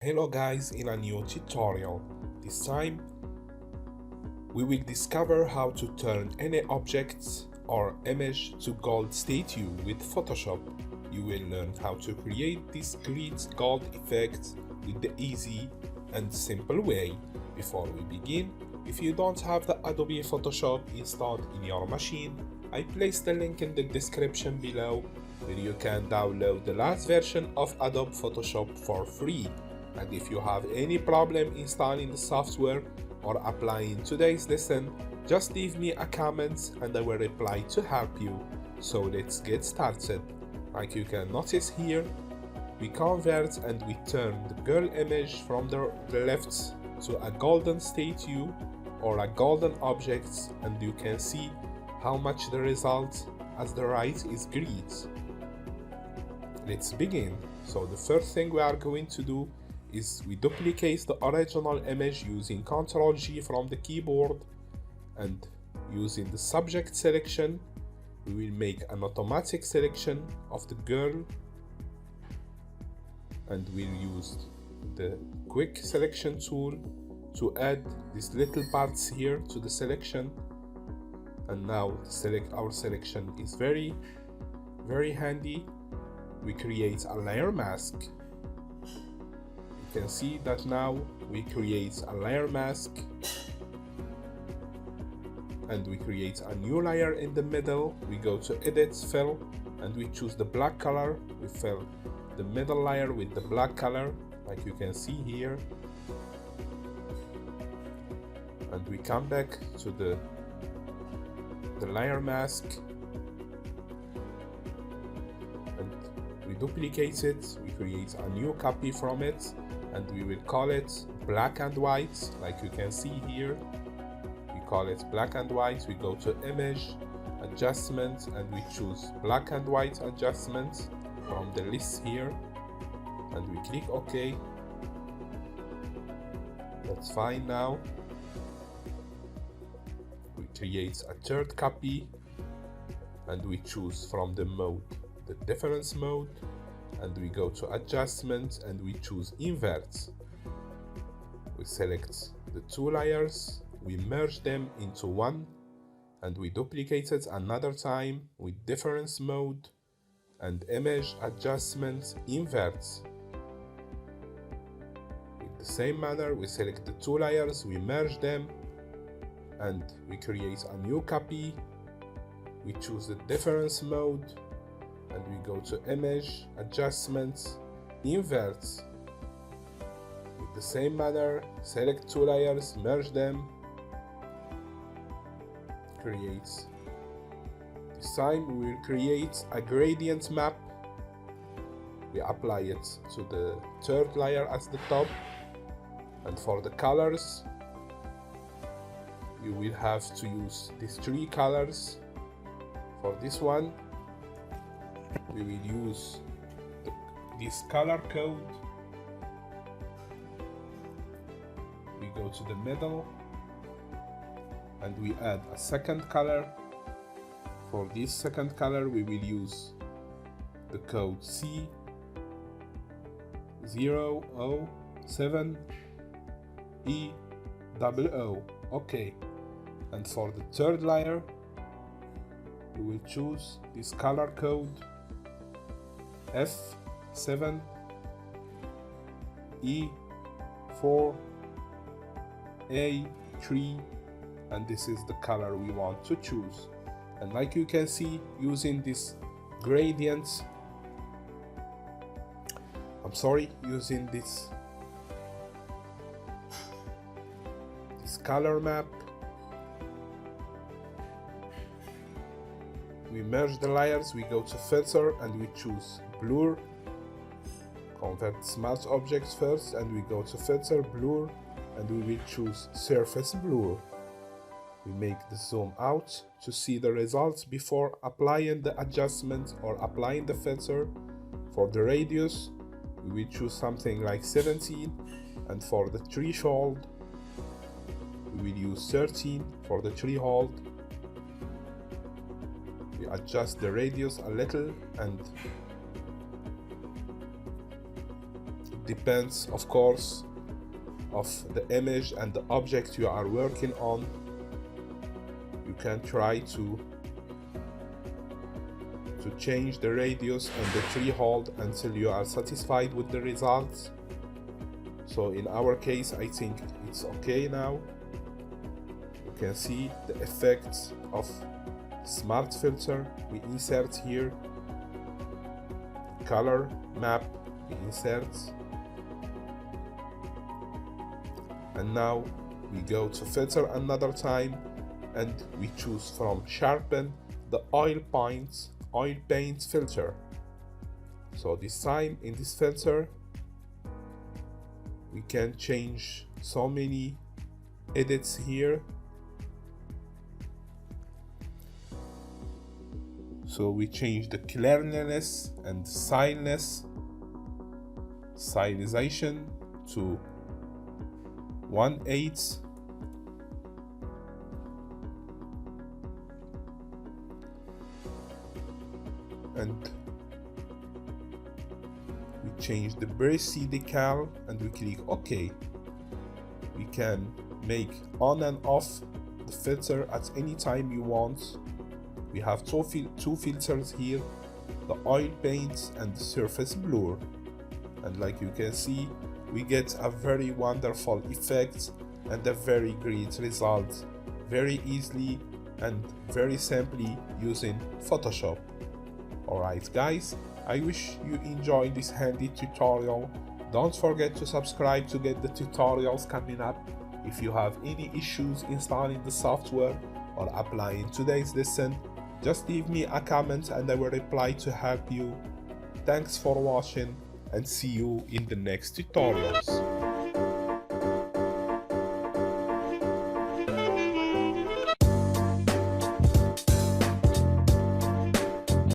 Hello guys, in a new tutorial. This time we will discover how to turn any objects or image to gold statue with Photoshop. You will learn how to create this great gold effect with the easy and simple way. Before we begin, if you don't have the Adobe Photoshop installed in your machine, I placed the link in the description below where you can download the last version of Adobe Photoshop for free. And if you have any problem installing the software or applying today's lesson, just leave me a comment and I will reply to help you. So let's get started. Like you can notice here, we convert and we turn the girl image from the left to a golden statue or a golden object, and you can see how much the result as the right is green. Let's begin. So the first thing we are going to do is we duplicate the original image using ctrl G from the keyboard, and using the subject selection we will make an automatic selection of the girl, and we'll use the quick selection tool to add these little parts here to the selection. And now our selection is very handy. We create a layer mask. You can see that now we create a layer mask, and we create a new layer in the middle. We go to edit, fill, and we choose the black color. We fill the middle layer with the black color like you can see here, and we come back to the layer mask and we duplicate it. We create a new copy from it and we will call it black and white like you can see here. We call it black and white. We go to image, adjustment, and we choose black and white adjustment from the list here, and we click OK. That's fine. Now we create a third copy and we choose from the mode the difference mode, and we go to adjustment and we choose invert. We select the two layers, we merge them into one, and we duplicate it another time with difference mode and image adjustment invert. In the same manner, we select the two layers, we merge them, and we create a new copy. We choose the difference mode and we go to image adjustments invert. With the same manner, select two layers, merge them, create. This time we will create a gradient map. We apply it to the third layer as the top, and for the colors you will have to use these three colors. For this one we will use this color code. We go to the middle and we add a second color. For this second color we will use the code C007EOO. Okay. And for the third layer we will choose this color code F7E4A3, and this is the color we want to choose. And like you can see, using this gradient, using this color map, we merge the layers, we go to filter and we choose blur, convert smart objects first, and we go to filter, blur, and we will choose surface blur. We make the zoom out to see the results before applying the adjustment or applying the filter. For the radius we will choose something like 17, and for the threshold we will use 13. For the threshold we adjust the radius a little and depends of course of the image and the object you are working on. You can try to change the radius and the tree hold until you are satisfied with the results. So in our case, I think it's okay now. You can see the effects of smart filter we insert here, color map we insert, and now we go to filter another time and we choose from sharpen the oil paint filter. So this time in this filter we can change so many edits here. So we change the clearness and stylization to 1/8. And we change the bracy decal and we click OK. We can make on and off the filter at any time you want. We have two filters here, the oil paint and the surface blur. And like you can see, we get a very wonderful effect and a very great result very easily and very simply using Photoshop. Alright guys, I wish you enjoyed this handy tutorial. Don't forget to subscribe to get the tutorials coming up. If you have any issues installing the software or applying today's lesson, just leave me a comment and I will reply to help you. Thanks for watching and see you in the next tutorials.